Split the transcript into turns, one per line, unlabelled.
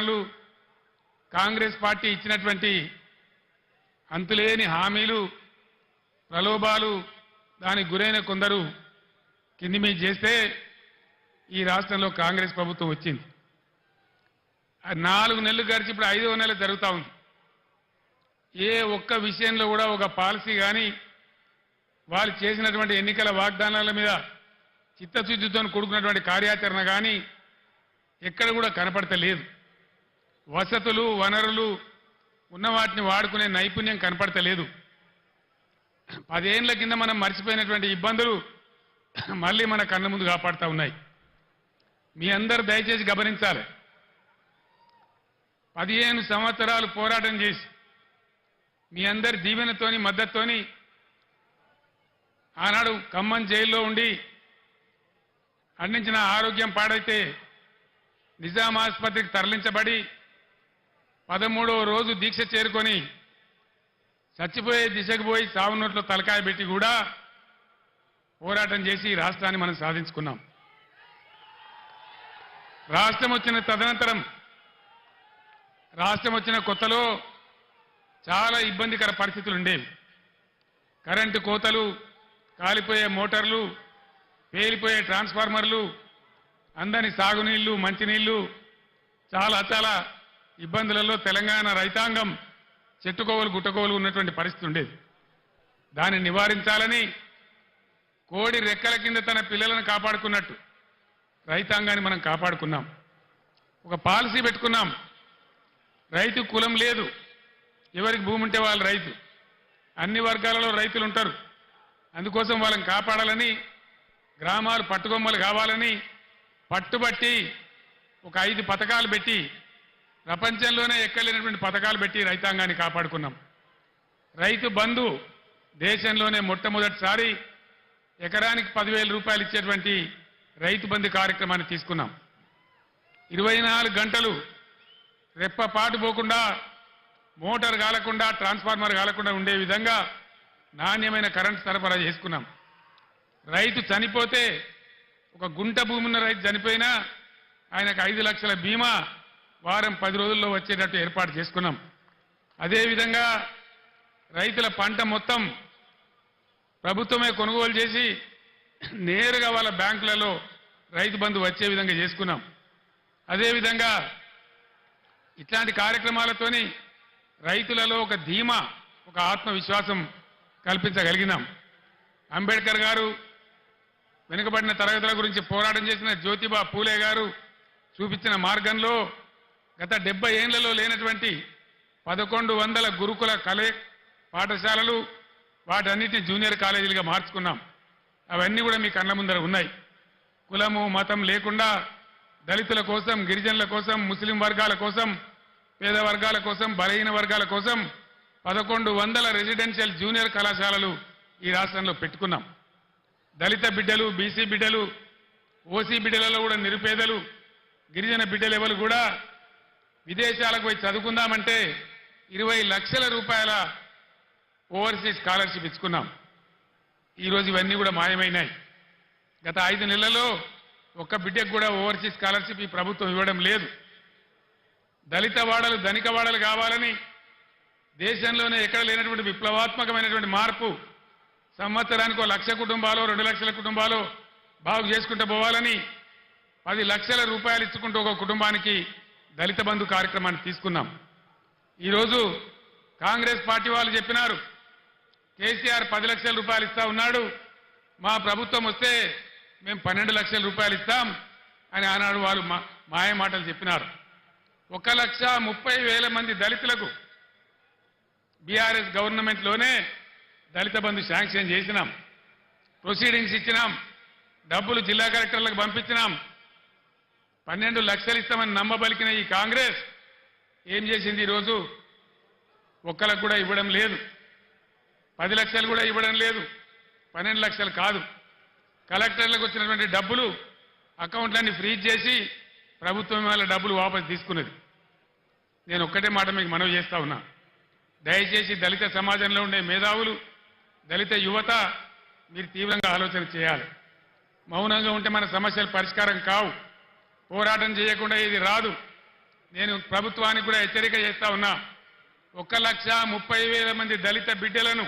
వాగ్దానాలు కాంగ్రెస్ పార్టీ ఇచ్చినటువంటి అంతులేని హామీలు ప్రలోభాలు దానికి గురైన కొందరు కింది మీద చేస్తే ఈ రాష్ట్రంలో కాంగ్రెస్ ప్రభుత్వం వచ్చింది. 4 నెలలు గడిచి ఇప్పుడు 5వ నెల జరుగుతూ ఉంది. ఏ ఒక్క విషయంలో కూడా ఒక పాలసీ కానీ వాళ్ళు చేసినటువంటి ఎన్నికల వాగ్దానాల మీద చిత్తశుద్ధితో కూడుకున్నటువంటి కార్యాచరణ కానీ ఎక్కడ కూడా కనపడతలేదు. వసతులు వనరులు ఉన్న వాటిని వాడుకునే నైపుణ్యం కనపడతలేదు. 10 ఏళ్ల కింద మనం మర్చిపోయినటువంటి ఇబ్బందులు మళ్ళీ మన కళ్ళ ముందు కాపాడుతూ ఉన్నాయి. మీ అందరూ దయచేసి గమనించాలి. 15 సంవత్సరాలు పోరాటం చేసి మీ అందరి దీవెనతోని మద్దతుతోని ఆనాడు ఖమ్మం జైల్లో ఉండి అందించిన ఆరోగ్యం పాడైతే నిజాం ఆసుపత్రికి తరలించబడి 13వ రోజు దీక్ష చేరుకొని చచ్చిపోయే దిశకు పోయి సావు నోట్లో తలకాయ పెట్టి కూడా పోరాటం చేసి ఈ రాష్ట్రాన్ని మనం సాధించుకున్నాం. రాష్ట్రం వచ్చిన తదనంతరం రాష్ట్రం వచ్చిన కొత్తలో చాలా ఇబ్బందికర పరిస్థితులు ఉండేవి. కరెంటు కోతలు, కాలిపోయే మోటార్లు, పేలిపోయే ట్రాన్స్ఫార్మర్లు, అందని సాగునీళ్లు, మంచినీళ్లు, చాలా ఇబ్బందులలో తెలంగాణ రైతాంగం చెట్టుకోవలు గుట్టకోవలు ఉన్నటువంటి పరిస్థితి ఉండేది. దాన్ని నివారించాలని కోడి రెక్కల కింద తన పిల్లలను కాపాడుకున్నట్టు రైతాంగాన్ని మనం కాపాడుకున్నాం. ఒక పాలసీ పెట్టుకున్నాం. రైతు కులం లేదు, ఎవరికి భూమి ఉంటే వాళ్ళు రైతు. అన్ని వర్గాలలో రైతులు ఉంటారు. అందుకోసం వాళ్ళని కాపాడాలని, గ్రామాలు పట్టుకొమ్మలు కావాలని పట్టుబట్టి ఒక 5 పథకాలు పెట్టి ప్రపంచంలోనే ఎక్కలేనటువంటి పథకాలు పెట్టి రైతాంగాన్ని కాపాడుకున్నాం. రైతు బంధు దేశంలోనే మొట్టమొదటిసారి ఎకరానికి 10,000 రూపాయలు ఇచ్చేటువంటి రైతు బంధు కార్యక్రమాన్ని తీసుకున్నాం. 24 గంటలు రెప్పపాటు పోకుండా, మోటార్ కాలకుండా, ట్రాన్స్ఫార్మర్ కాలకుండా ఉండే విధంగా నాణ్యమైన కరెంటు సరఫరా చేసుకున్నాం. రైతు చనిపోతే, ఒక గుంట భూమి ఉన్న రైతు చనిపోయినా ఆయనకు 5 లక్షల బీమా వారం 10 రోజుల్లో వచ్చేటట్టు ఏర్పాటు చేసుకున్నాం. అదేవిధంగా రైతుల పంట మొత్తం ప్రభుత్వమే కొనుగోలు చేసి నేరుగా వాళ్ళ బ్యాంకులలో రైతు బంధు వచ్చే విధంగా చేసుకున్నాం. అదేవిధంగా ఇట్లాంటి కార్యక్రమాలతోని రైతులలో ఒక ధీమా, ఒక ఆత్మవిశ్వాసం కల్పించగలిగినాం. అంబేద్కర్ గారు వెనుకబడిన తరగతుల గురించి పోరాటం చేసిన జ్యోతిబా పూలే గారు చూపించిన మార్గంలో గత 70 ఏళ్లలో లేనటువంటి 1100 గురుకుల పాఠశాలలు, వాటన్నిటిని జూనియర్ కాలేజీలుగా మార్చుకున్నాం. అవన్నీ కూడా మీ కళ్ళ ముందర ఉన్నాయి. కులము మతం లేకుండా దళితుల కోసం, గిరిజనుల కోసం, ముస్లిం వర్గాల కోసం, పేద వర్గాల కోసం, బలహీన వర్గాల కోసం 1100 రెసిడెన్షియల్ జూనియర్ కళాశాలలు ఈ రాష్ట్రంలో పెట్టుకున్నాం. దళిత బిడ్డలు, బీసీ బిడ్డలు, ఓసీ బిడ్డలలో కూడా నిరుపేదలు, గిరిజన బిడ్డలు ఎవరు కూడా విదేశాలకు పోయి చదువుకుందామంటే 20 లక్షల రూపాయల ఓవర్సీస్ స్కాలర్షిప్ ఇచ్చుకున్నాం. ఈరోజు ఇవన్నీ కూడా మాయమైనాయి. గత 5 నెలల్లో ఒక్క బిడ్డకు కూడా ఓవర్సీస్ స్కాలర్షిప్ ఈ ప్రభుత్వం ఇవ్వడం లేదు. దళిత వాడలు ధనిక వాడలు కావాలని దేశంలోనే ఎక్కడ లేనటువంటి విప్లవాత్మకమైనటువంటి మార్పు, సంవత్సరానికి 1 లక్ష కుటుంబాలు, 2 లక్షల కుటుంబాలు బాగు చేసుకుంటూ పోవాలని 10 లక్షల రూపాయలు ఇచ్చుకుంటూ ఒక కుటుంబానికి దళిత బంధు కార్యక్రమాన్ని తీసుకున్నాం. ఈరోజు కాంగ్రెస్ పార్టీ వాళ్ళు చెప్పినారు, కేసీఆర్ 10 లక్షల రూపాయలు ఇస్తా ఉన్నాడు, మా ప్రభుత్వం వస్తే మేము 12 లక్షల రూపాయలు ఇస్తాం అని ఆనాడు వాళ్ళు మాయ మాటలు చెప్పినారు. 1,30,000 మంది దళితులకు బీఆర్ఎస్ గవర్నమెంట్లోనే దళిత బంధు శాంక్షన్ చేసినాం. ప్రొసీడింగ్స్ ఇచ్చినాం. డబ్బులు జిల్లా కలెక్టర్లకు పంపించినాం. 12 లక్షలు ఇస్తామని నమ్మబలికిన ఈ కాంగ్రెస్ ఏం చేసింది? ఈరోజు ఒక్కలకు కూడా ఇవ్వడం లేదు. 10 లక్షలు కూడా ఇవ్వడం లేదు. 12 లక్షలు కాదు. కలెక్టర్లకు వచ్చినటువంటి డబ్బులు అకౌంట్లన్నీ ఫ్రీజ్ చేసి ప్రభుత్వం వాళ్ళ డబ్బులు వాపసు తీసుకున్నది. నేను ఒక్కటే మాట మీకు మనవి చేస్తా ఉన్నా, దయచేసి దళిత సమాజంలో ఉండే మేధావులు, దళిత యువత మీరు తీవ్రంగా ఆలోచన చేయాలి. మౌనంగా ఉంటే మన సమస్యలు పరిష్కారం కావు. పోరాటం చేయకుండా ఇది రాదు. నేను ప్రభుత్వానికి కూడా హెచ్చరిక చేస్తా ఉన్నా. 1,30,000 మంది దళిత బిడ్డలను